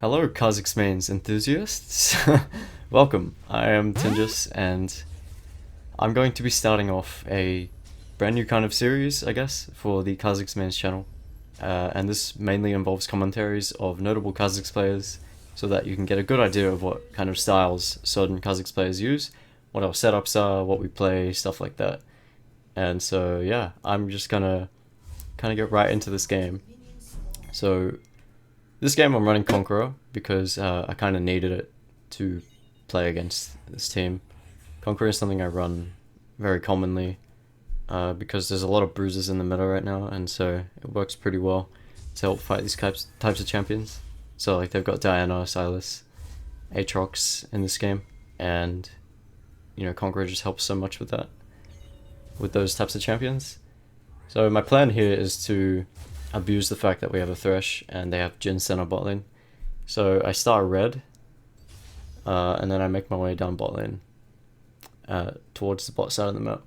Hello Kha'Zix mains enthusiasts, welcome. I am Tinjus and I'm going to be starting off a brand new kind of series, I guess, for the Kha'Zix mains channel. And this mainly involves commentaries of notable Kha'Zix players so that you can get a good idea of what kind of styles certain Kha'Zix players use, what our setups are, what we play, stuff like that. And so yeah, I'm just gonna kind of get right into this game. So this game I'm running Conqueror because I kind of needed it to play against this team. Conqueror is something I run very commonly because there's a lot of bruises in the meta right now, and so it works pretty well to help fight these types of champions. So like they've got Diana, Silas, Aatrox in this game, and you know, Conqueror just helps so much with that, with those types of champions. So my plan here is to abuse the fact that we have a Thresh and they have Jhin center bot lane. So I start red, and then I make my way down bot lane towards the bot side of the map.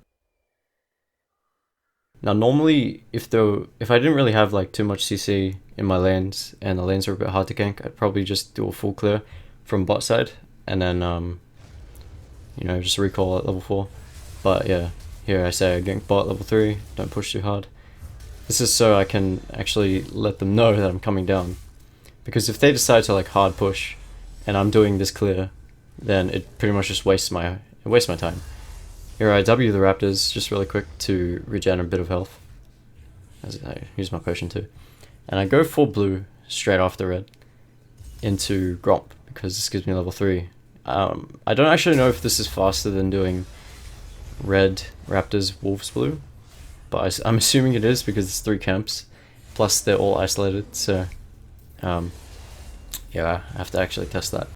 Now normally, if I didn't really have like too much CC in my lanes and the lanes are a bit hard to gank, I'd probably just do a full clear from bot side and then you know, just recall at level 4. But yeah, here I say I gank bot level 3, don't push too hard. This is so I can actually let them know that I'm coming down. Because if they decide to like hard push and I'm doing this clear, then it pretty much just wastes my time. Here I W the Raptors just really quick to regen a bit of health, as I use my potion too. And I go full blue straight after red into Gromp because this gives me level 3. I don't actually know if this is faster than doing red Raptors Wolves blue, but I'm assuming it is because it's 3 camps, plus they're all isolated, so yeah, I have to actually test that.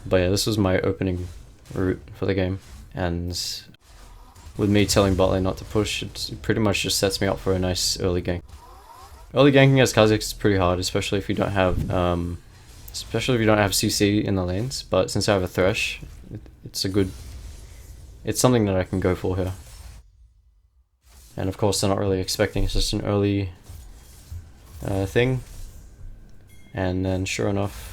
But yeah, this was my opening route for the game, and with me telling bot lane not to push, it pretty much just sets me up for a nice early gank. Early ganking as Kha'Zix is pretty hard, especially if you don't have CC in the lanes, but since I have a Thresh, it's something that I can go for here. And of course they're not really expecting, it's just an early thing. And then sure enough,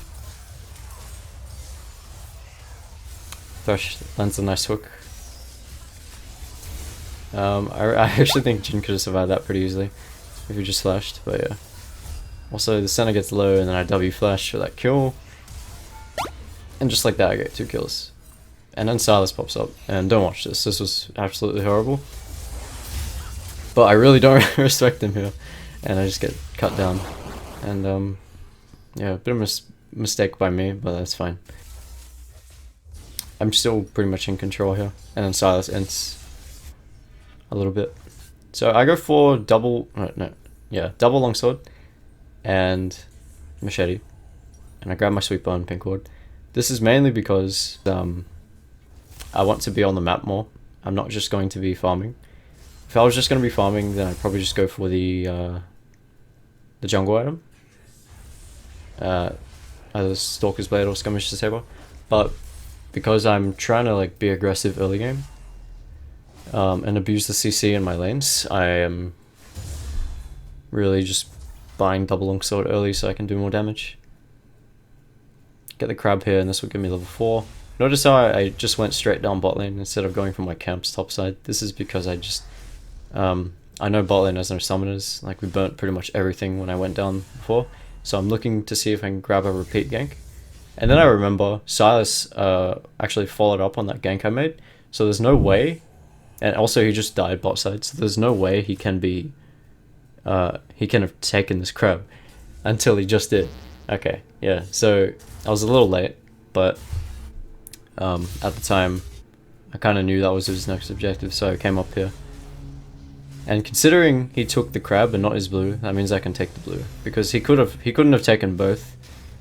Thresh lands a nice hook. I actually think Jhin could have survived that pretty easily if he just flashed, but yeah. Also the center gets low and then I W flash for that kill. And just like that I get 2 kills. And then Silas pops up, and don't watch this was absolutely horrible. But I really don't respect him here, and I just get cut down. And yeah, a bit of a mistake by me, but that's fine. I'm still pretty much in control here, and then Silas ends a little bit. So I go for double longsword and machete, and I grab my sweep bar and pink ward. This is mainly because I want to be on the map more. I'm not just going to be farming. If I was just going to be farming, then I'd probably just go for the jungle item, either Stalker's Blade or Skirmisher's Saber. But because I'm trying to like be aggressive early game and abuse the CC in my lanes, I am really just buying double longsword early so I can do more damage. Get the crab here, and this will give me level 4. Notice how I just went straight down bot lane instead of going from my camp's top side. This is because I just I know bot lane has no summoners, like we burnt pretty much everything when I went down before, so I'm looking to see if I can grab a repeat gank. And then I remember Silas actually followed up on that gank I made, so there's no way, and also he just died bot side, so there's no way he can have taken this crab until he just did. Okay, yeah, so I was a little late, but at the time I kind of knew that was his next objective, so I came up here. And considering he took the crab and not his blue, that means I can take the blue, because he couldn't have taken both.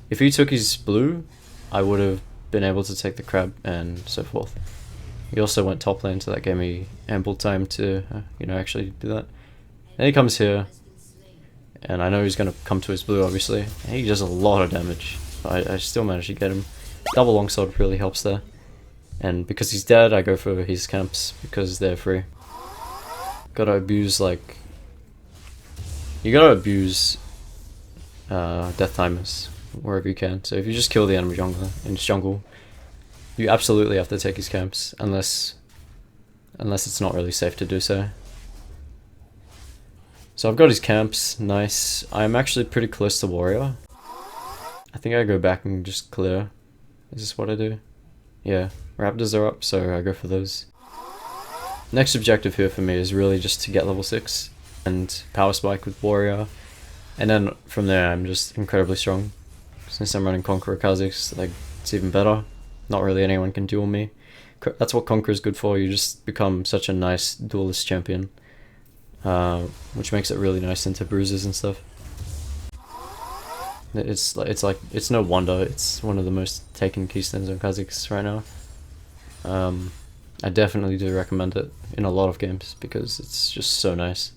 If he took his blue, I would have been able to take the crab and so forth. He also went top lane, so that gave me ample time to you know, actually do that. And he comes here, and I know he's gonna come to his blue obviously, and he does a lot of damage. I still managed to get him. Double longsword really helps there. And because he's dead, I go for his camps because they're free. Gotta abuse, like, you gotta abuse death timers wherever you can. So if you just kill the enemy jungler in his jungle, you absolutely have to take his camps, unless it's not really safe to do so. So I've got his camps, nice. I'm actually pretty close to warrior. I think I go back and just clear. Is this what I do? Yeah, raptors are up, so I go for those. Next objective here for me is really just to get level 6 and power spike with warrior. And then from there I'm just incredibly strong. Since I'm running Conqueror Kha'Zix, like, it's even better. Not really anyone can duel me. That's what Conqueror is good for, you just become such a nice duelist champion. Which makes it really nice into bruises and stuff. It's no wonder it's one of the most taken keystones on Kha'Zix right now. I definitely do recommend it in a lot of games because it's just so nice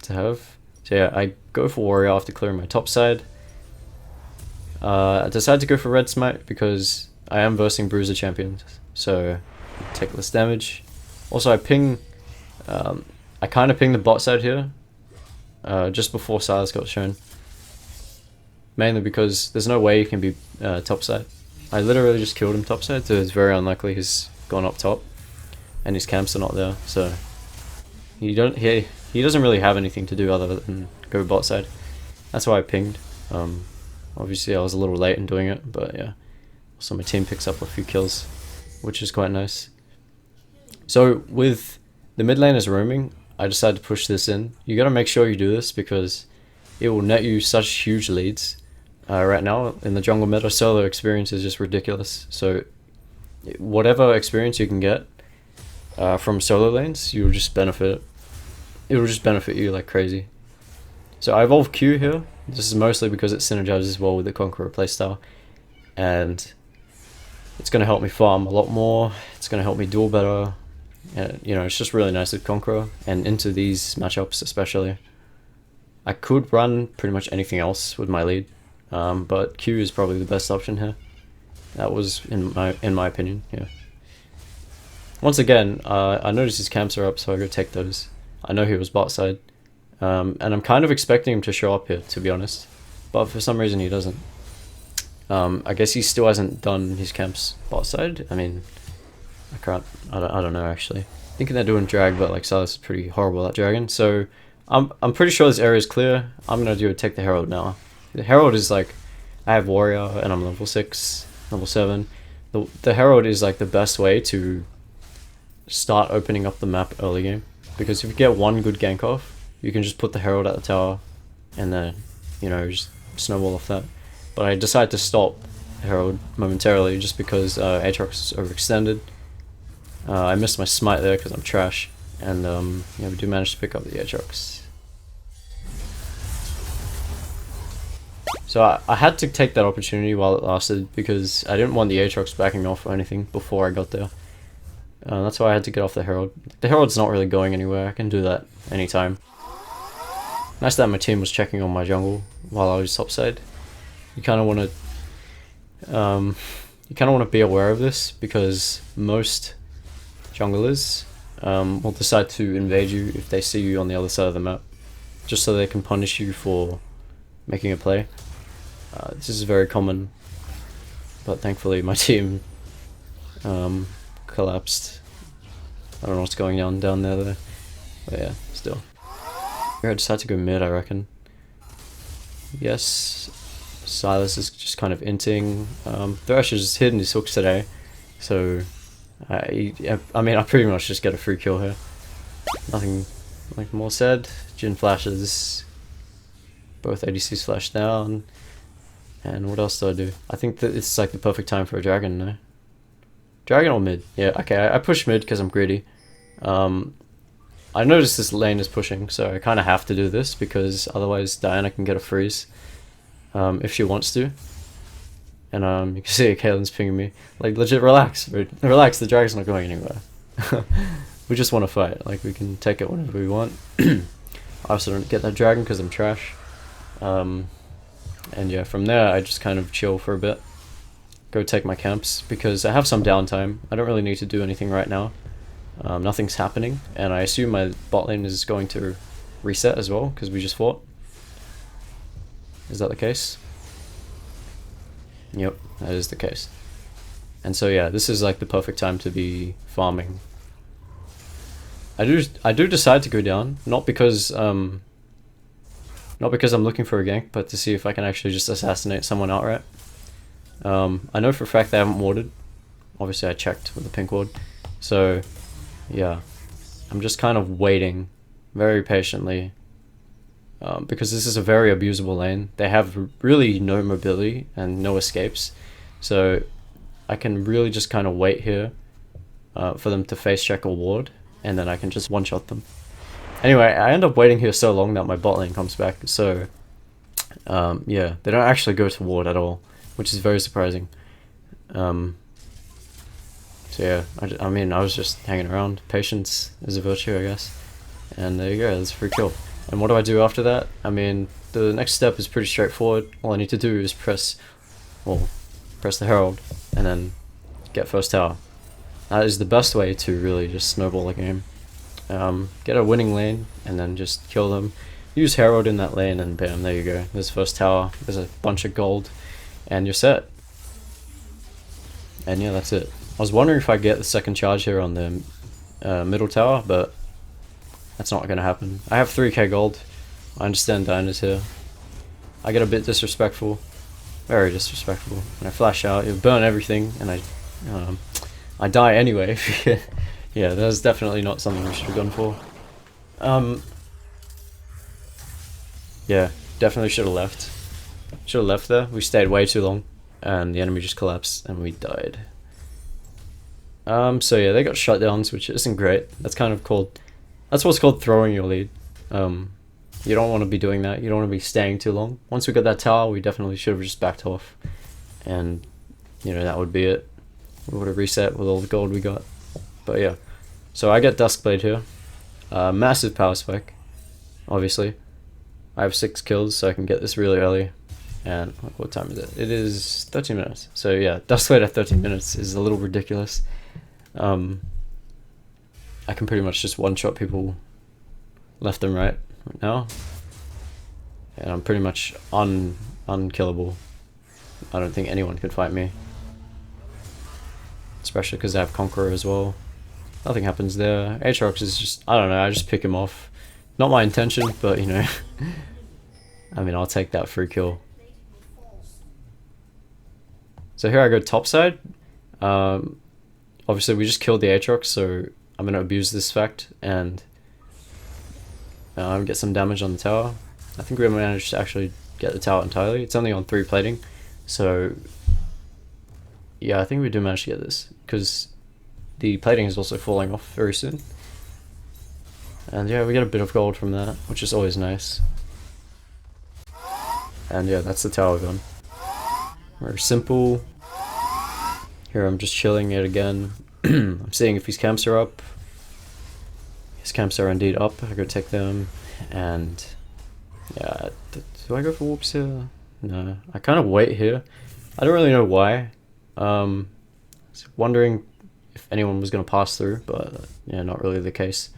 to have. So yeah, I go for warrior after clearing my top side. I decided to go for red smite because I am versing bruiser champions, so I take less damage. Also, I kind of ping the bot side here, just before Silas got shown. Mainly because there's no way he can be top side. I literally just killed him top side, so it's very unlikely he's gone up top, and his camps are not there. So he doesn't really have anything to do other than go bot side. That's why I pinged. Obviously I was a little late in doing it, but yeah. Also my team picks up a few kills, which is quite nice. So with the mid laners roaming, I decided to push this in. You gotta make sure you do this because it will net you such huge leads. Right now in the jungle meta, solo experience is just ridiculous. So whatever experience you can get from solo lanes, you'll just benefit. It will just benefit you like crazy. So I evolve Q here. This is mostly because it synergizes well with the Conqueror playstyle, and it's going to help me farm a lot more. It's going to help me duel better. You know, it's just really nice with Conqueror, and into these matchups especially. I could run pretty much anything else with my lead, but Q is probably the best option here. That was in my opinion. Yeah. Once again, I noticed his camps are up, so I go take those. I know he was bot side, and I'm kind of expecting him to show up here, to be honest, but for some reason he doesn't. I guess he still hasn't done his camps bot side. I mean, I don't know actually. Thinking they're doing drag, but like Silas is pretty horrible at dragon, so I'm pretty sure this area is clear. I'm gonna take the Herald now. The Herald is like, I have warrior and I'm level 6, level 7. The Herald is like the best way to start opening up the map early game, because if you get one good gank off, you can just put the Herald at the tower and then, you know, just snowball off that. But I decided to stop Herald momentarily just because Aatrox is overextended. I missed my smite there because I'm trash, and yeah, we do manage to pick up the Aatrox. So I had to take that opportunity while it lasted because I didn't want the Aatrox backing off or anything before I got there. That's why I had to get off the Herald. The Herald's not really going anywhere, I can do that anytime. Nice that my team was checking on my jungle while I was topside. You kind of want to be aware of this because most junglers will decide to invade you if they see you on the other side of the map, just so they can punish you for making a play. This is very common, but thankfully my team collapsed. I don't know what's going on down there though, but yeah, still. I decided to go mid, I reckon. Yes, Silas is just kind of inting. Thresh has hidden his hooks today, so I mean I pretty much just get a free kill here. Nothing like more said. Jhin flashes, both ADCs flash down, and what else do I do? I think that it's like the perfect time for a dragon, no? Dragon or mid? Yeah, okay, I push mid because I'm greedy. I noticed this lane is pushing, so I kind of have to do this because otherwise Diana can get a freeze if she wants to. And you can see Caitlin's pinging me. Like, legit, relax, relax, the dragon's not going anywhere. We just want to fight, like we can take it whenever we want. I also don't get that dragon because I'm trash. And yeah, from there I just kind of chill for a bit. Go take my camps because I have some downtime. I don't really need to do anything right now. Nothing's happening, and I assume my bot lane is going to reset as well because we just fought. Is that the case? Yep, that is the case. And so yeah, this is like the perfect time to be farming. I do decide to go down, not because I'm looking for a gank, but to see if I can actually just assassinate someone outright. I know for a fact they haven't warded. Obviously I checked with the pink ward. So yeah, I'm just kind of waiting very patiently, because this is a very abusable lane. They have really no mobility and no escapes, so I can really just kind of wait here for them to face check or ward, and then I can just one-shot them. Anyway, I end up waiting here so long that my bot lane comes back, so yeah, they don't actually go to ward at all, which is very surprising. So yeah, I mean, I was just hanging around. Patience is a virtue, I guess. And there you go, that's a free kill. And what do I do after that? I mean, the next step is pretty straightforward. All I need to do is press the Herald, and then get first tower. That is the best way to really just snowball the game. Get a winning lane, and then just kill them. Use Herald in that lane, and bam, there you go. There's first tower, there's a bunch of gold, and you're set. And yeah, that's it. I was wondering if I get the second charge here on the middle tower, but that's not gonna happen. I have 3k gold. I understand Dyna's here. I get a bit disrespectful. Very disrespectful. When I flash out, you burn everything, and I die anyway. Yeah, that's definitely not something we should have gone for. Yeah, definitely should have left. Should have left there. We stayed way too long, and the enemy just collapsed, and we died. So yeah, they got shutdowns, which isn't great. That's what's called throwing your lead. You don't want to be doing that. You don't want to be staying too long. Once we got that tower, we definitely should have just backed off, and you know, that would be it. We would have reset with all the gold we got. But yeah, so I get Duskblade here. Massive power spike, obviously. I have 6 kills, so I can get this really early. And what time is it? It is 13 minutes. So yeah, Duskblade at 13 minutes is a little ridiculous. I can pretty much just one-shot people left and right now. And I'm pretty much unkillable. I don't think anyone could fight me. Especially because I have Conqueror as well. Nothing happens there. Aatrox is just, I don't know, I just pick him off. Not my intention, but you know. I mean, I'll take that free kill. So here I go topside. Obviously we just killed the Aatrox, so I'm going to abuse this fact and get some damage on the tower. I think we managed to actually get the tower entirely. It's only on 3 plating, so yeah, I think we do manage to get this, because the plating is also falling off very soon. And yeah, we get a bit of gold from that, which is always nice. And yeah, that's the tower gone. Very simple. Here I'm just chilling it again. I'm seeing if his camps are up. His camps are indeed up. I go take them. And yeah, do I go for warps here? No, I kind of wait here. I don't really know why. I was wondering if anyone was going to pass through, but yeah, not really the case.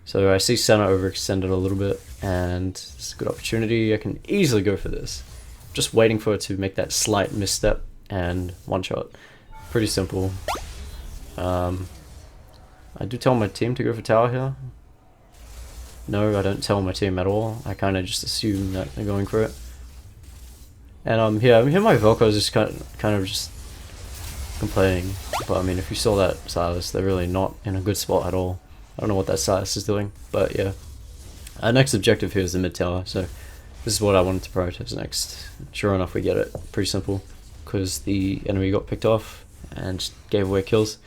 So I see Senna overextended a little bit, and it's a good opportunity. I can easily go for this. Just waiting for it to make that slight misstep and one shot. Pretty simple. I do tell my team to go for tower here. No, I don't tell my team at all. I kind of just assume that they're going for it. And yeah, here my Velcros is kind of just complaining. But I mean, if you saw that Silas, they're really not in a good spot at all. I don't know what that Silas is doing, but yeah. Our next objective here is the mid tower, so this is what I wanted to prioritize next. Sure enough, we get it. Pretty simple, because the enemy got picked off and just gave away kills.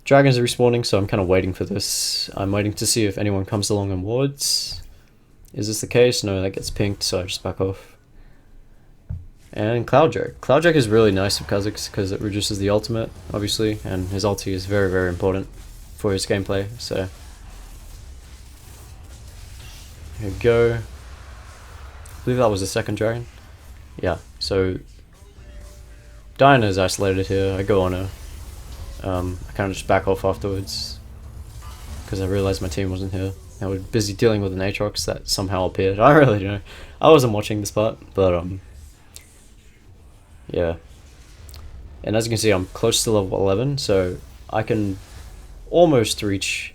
Dragons are respawning, so I'm kind of waiting for this. I'm waiting to see if anyone comes along and wards. Is this the case? No, that gets pinked, so I just back off. And Clouddrake. Clouddrake is really nice with Kha'Zix because it reduces the ultimate, obviously, and his ulti is very, very important for his gameplay, so. Here we go. I believe that was the second dragon. Yeah, so Diana is isolated here. I go on her. I kind of just back off afterwards because I realized my team wasn't here. I was busy dealing with an Aatrox that somehow appeared. I really don't know. I wasn't watching this part, but yeah. And as you can see, I'm close to level 11, so I can almost reach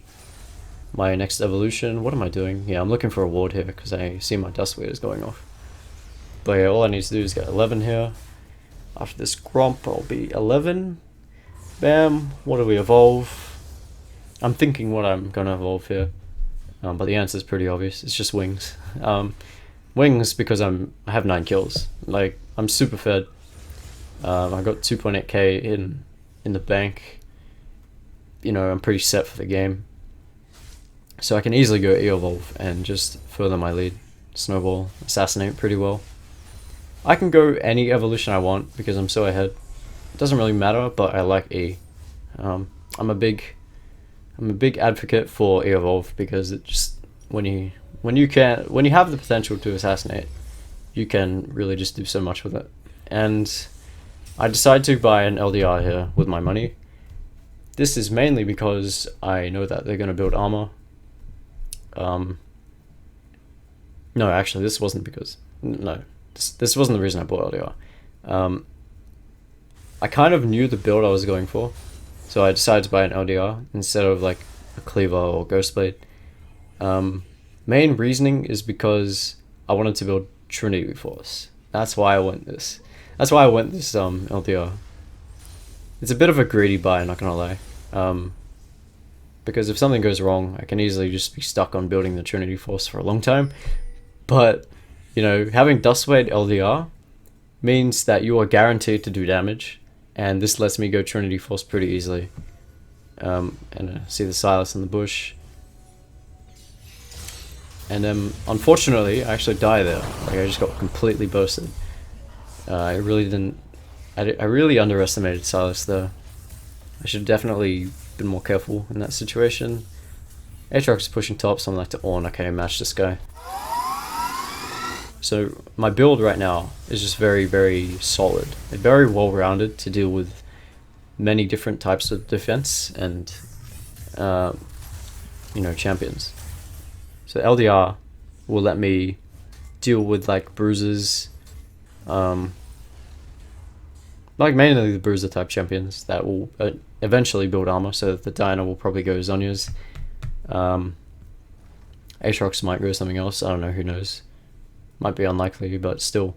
my next evolution. What am I doing? Yeah, I'm looking for a ward here because I see my Dust Wave is going off. But yeah, all I need to do is get 11 here. After this Gromp, I'll be 11. Bam. What do we evolve? I'm thinking what I'm going to evolve here. But the answer is pretty obvious. It's just Wings. Wings because I have 9 kills. Like, I'm super fed. I got 2.8k in the bank. You know, I'm pretty set for the game. So I can easily go E-Evolve and just further my lead. Snowball, Assassinate pretty well. I can go any evolution I want because I'm so ahead. It doesn't really matter, but I like E. I'm a big advocate for E-Evolve because it just when you have the potential to assassinate, you can really just do so much with it. And I decided to buy an LDR here with my money. This is mainly because I know that they're going to build armor. No, actually, this wasn't because... No, this wasn't the reason I bought LDR. I kind of knew the build I was going for, so I decided to buy an LDR instead of like a Cleaver or Ghostblade. Main reasoning is because I wanted to build Trinity Force. That's why I went this. That's why I went this LDR. It's a bit of a greedy buy, not gonna lie. Because if something goes wrong, I can easily just be stuck on building the Trinity Force for a long time. But, you know, having Dustwade LDR means that you are guaranteed to do damage, and this lets me go Trinity Force pretty easily. And see the Silas in the bush. And then, unfortunately, I actually die there. Like, I just got completely boasted. I really underestimated Silas there. I should have definitely been more careful in that situation. Aatrox is pushing top, so I'm like to Ornn. Okay, match this guy. So my build right now is just very, very solid. Very well-rounded to deal with many different types of defense and, you know, champions. So LDR will let me deal with like bruises, like mainly the bruiser type champions that will eventually build armor, so the Diana will probably go Zhonya's. Aatrox might go something else, I don't know, who knows. Might be unlikely, but still.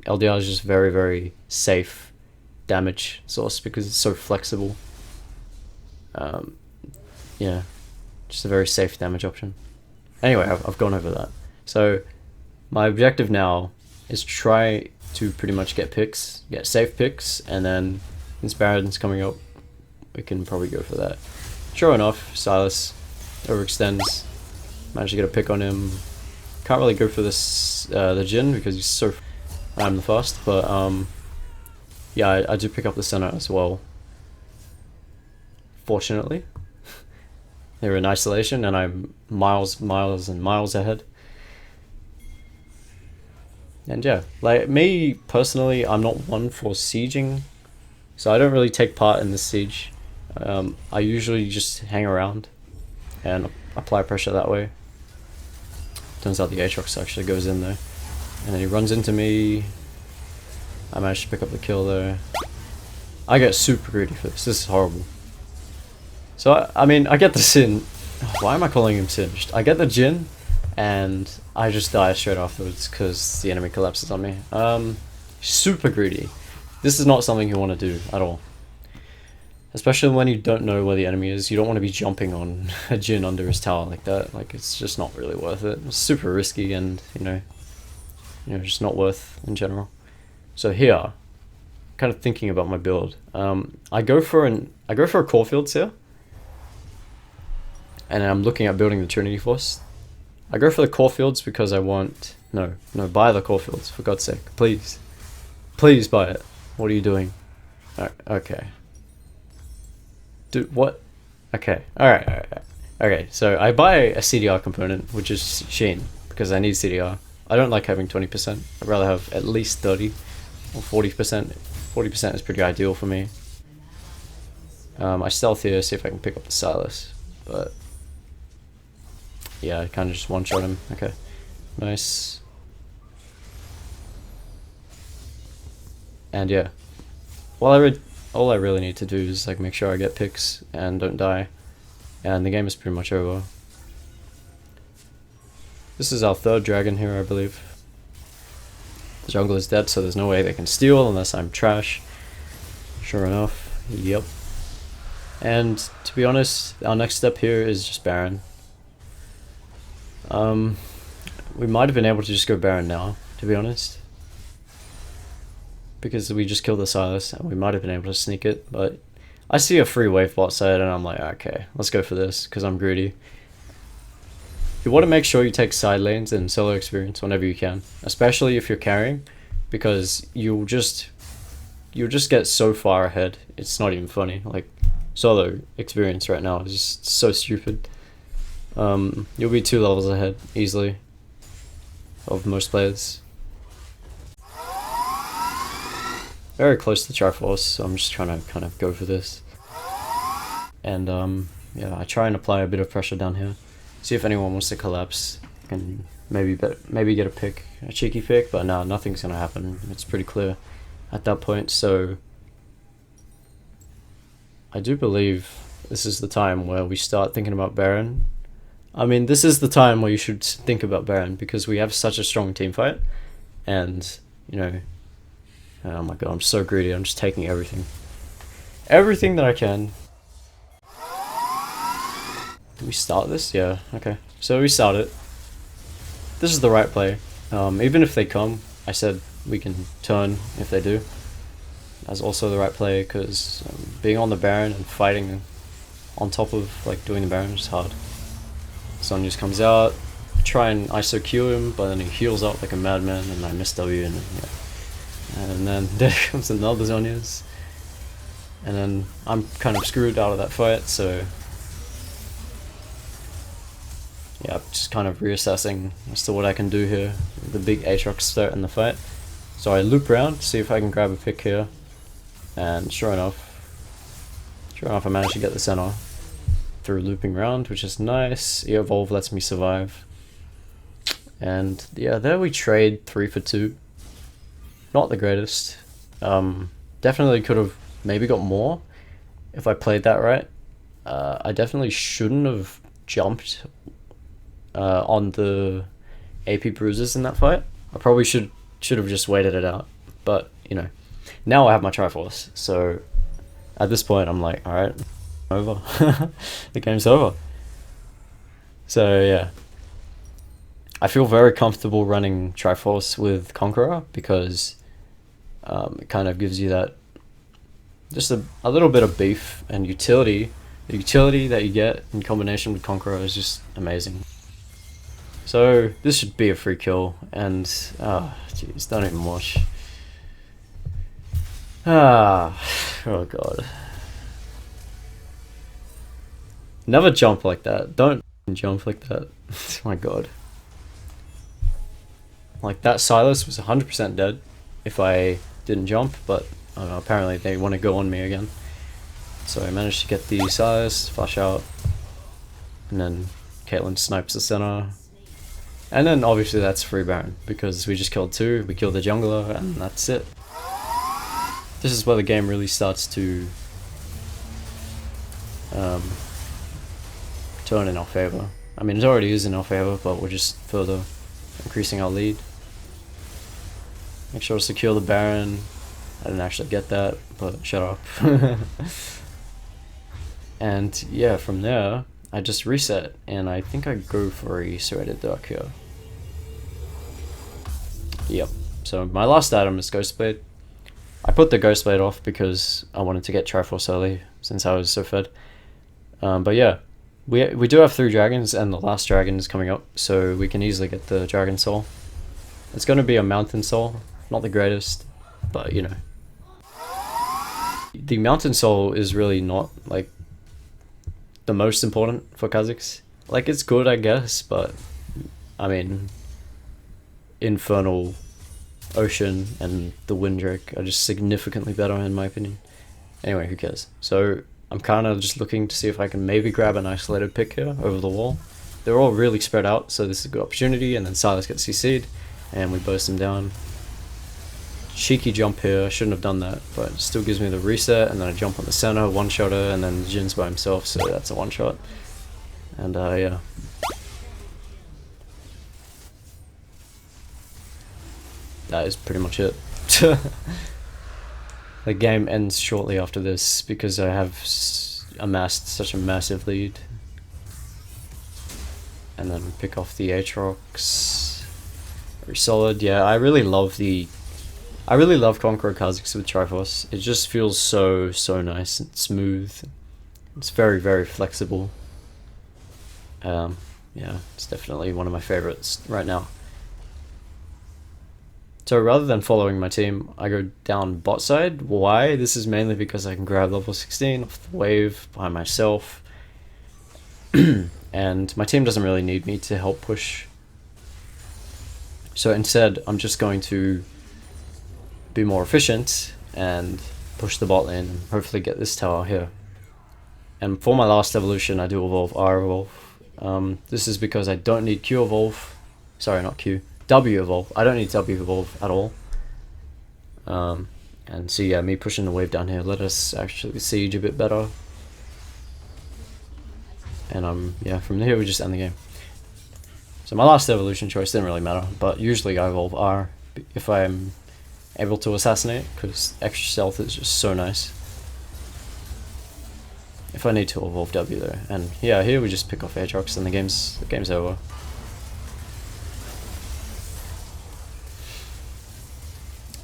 LDR is just very, very safe damage source because it's so flexible. Yeah, just a very safe damage option. Anyway, I've gone over that. So my objective now is try to pretty much get picks, get safe picks, and then since Baron's coming up, we can probably go for that. Sure enough, Silas overextends, managed to get a pick on him. Can't really go for this the Jhin because he's so I'm the fast, but yeah, I do pick up the center as well. Fortunately, they're in isolation, and I'm miles and miles ahead. And yeah, like me personally, I'm not one for sieging, so I don't really take part in this siege. I usually just hang around and apply pressure that way. Turns out the Aatrox actually goes in there, and then he runs into me. I managed to pick up the kill there. I get super greedy for this. This is horrible. So I mean, I get the Sin. Why am I calling him Singed? I get the Jhin, and I just die straight afterwards because the enemy collapses on me. Super greedy. This is not something you want to do at all. Especially when you don't know where the enemy is. You don't want to be jumping on a Jhin under his tower like that. Like, it's just not really worth it. It's super risky and, you know, just not worth in general. So here, kind of thinking about my build. I go for a core fields here. And I'm looking at building the Trinity Force. I go for the core fields because I want... No, buy the core fields, for God's sake. Please. Please buy it. What are you doing? Alright, okay. Dude, what? Okay, alright. Okay, so I buy a CDR component, which is Sheen, because I need CDR. I don't like having 20%. I'd rather have at least 30 or 40%. 40% is pretty ideal for me. I stealth here, see if I can pick up the Silas, but Yeah, I kind of just one-shot him. Okay, nice. And yeah, all I really need to do is like make sure I get picks and don't die, and the game is pretty much over. This is our third dragon here, I believe. The jungle is dead, so there's no way they can steal unless I'm trash. Sure enough, yep. And to be honest, our next step here is just Baron. We might have been able to just go Baron now, to be honest, because we just killed the Silas and we might have been able to sneak it, but I see a free wave bot side and I'm like, okay, let's go for this because I'm greedy. You want to make sure you take side lanes and solo experience whenever you can, especially if you're carrying, because you'll just get so far ahead. It's not even funny. Like, solo experience right now is just so stupid. You'll be 2 levels ahead easily of most players. Very close to Triforce, so I'm just trying to kind of go for this. And yeah, I try and apply a bit of pressure down here. See if anyone wants to collapse and maybe get a pick, a cheeky pick, but no, nothing's gonna happen. It's pretty clear at that point. So I do believe this is the time where we start thinking about Baron. I mean, this is the time where you should think about Baron because we have such a strong team fight, and you know, oh my god, I'm so greedy. I'm just taking everything that I can. Do we start this? Yeah, okay. So we start it. This is the right play. Even if they come, I said we can turn if they do. That's also the right play because being on the Baron and fighting on top of like doing the Baron is hard. Sun just comes out, try and ISO Q him, but then he heals up like a madman and I miss W and yeah. And then there comes another Zhonya's. And then I'm kind of screwed out of that fight, so yeah, just kind of reassessing as to what I can do here. The big Aatrox start in the fight. So I loop around, see if I can grab a pick here. And sure enough I managed to get the center through looping around, which is nice. E-Evolve lets me survive. And yeah, there we trade 3 for 2. Not the greatest. Definitely could have maybe got more if I played that right. I definitely shouldn't have jumped on the AP bruises in that fight. I probably should have just waited it out, but you know, now I have my Triforce, so at this point I'm like, alright, over. The game's over. So yeah, I feel very comfortable running Triforce with Conqueror because it kind of gives you that just a little bit of beef and utility. The utility that you get in combination with Conqueror is just amazing. So this should be a free kill, and jeez, don't even watch. Oh god. Never jump like that. Don't jump like that. Oh my god. Like, that Silas was 100% dead if I didn't jump, but I don't know, apparently they want to go on me again. So I managed to get the Silas, flash out, and then Caitlyn snipes the center. And then obviously that's free Baron, because we just killed 2, we killed the jungler, and that's it. This is where the game really starts to turn in our favor. I mean, it already is in our favor, but we're just further increasing our lead. Make sure to secure the Baron. I didn't actually get that, but shut up. And yeah, from there, I just reset, and I think I go for a Serrated Dark here. Yep, so my last item is Ghostblade. I put the Ghostblade off because I wanted to get Triforce early, since I was so fed. But yeah, we do have 3 dragons, and the last dragon is coming up, so we can easily get the Dragon Soul. It's going to be a Mountain Soul, not the greatest, but you know. The Mountain Soul is really not, like, the most important for Kha'Zix. Like, it's good, I guess, but I mean, Infernal, Ocean, and the Windrake are just significantly better in my opinion. Anyway, who cares? So I'm kind of just looking to see if I can maybe grab an isolated pick here over the wall. they're all really spread out, so this is a good opportunity. And then Silas gets CC'd, and we burst him down. Cheeky jump here, I shouldn't have done that, but it still gives me the reset, and then I jump on the center, one-shotter, and then Jin's by himself, so that's a one-shot. And yeah. That is pretty much it. The game ends shortly after this because I have amassed such a massive lead. And then pick off the Aatrox. Very solid. Yeah, I really love Conqueror Kha'Zix with Triforce. It just feels so nice and smooth. It's very, very flexible. Yeah, it's definitely one of my favorites right now. So rather than following my team, I go down bot side. Why? This is mainly because I can grab level 16 off the wave by myself. And my team doesn't really need me to help push. So instead, I'm just going to be more efficient and push the bot lane and hopefully get this tower here. And for my last evolution, I do evolve R evolve. This is because I don't need Q evolve. Sorry, not Q. W evolve. I don't need W evolve at all. And so yeah, me pushing the wave down here let us actually siege a bit better. And yeah, from here we just end the game. So my last evolution choice didn't really matter, but usually I evolve R if I'm able to assassinate, because extra stealth is just so nice. If I need to evolve W though, and yeah, here we just pick off Aatrox and the game's over.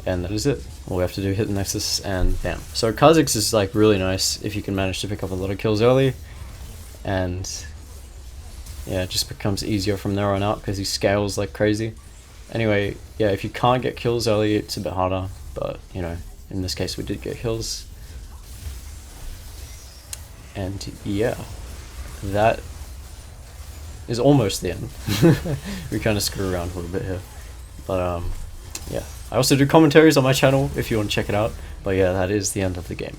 And that is it. All we have to do, hit the Nexus, and bam. So Kha'Zix is like really nice if you can manage to pick up a lot of kills early, and yeah, it just becomes easier from there on out because he scales like crazy. Anyway, yeah, if you can't get kills early, it's a bit harder, but you know, in this case we did get kills. And yeah, that is almost the end. We kind of screw around a little bit here, but yeah. I also do commentaries on my channel if you want to check it out, but yeah, that is the end of the game.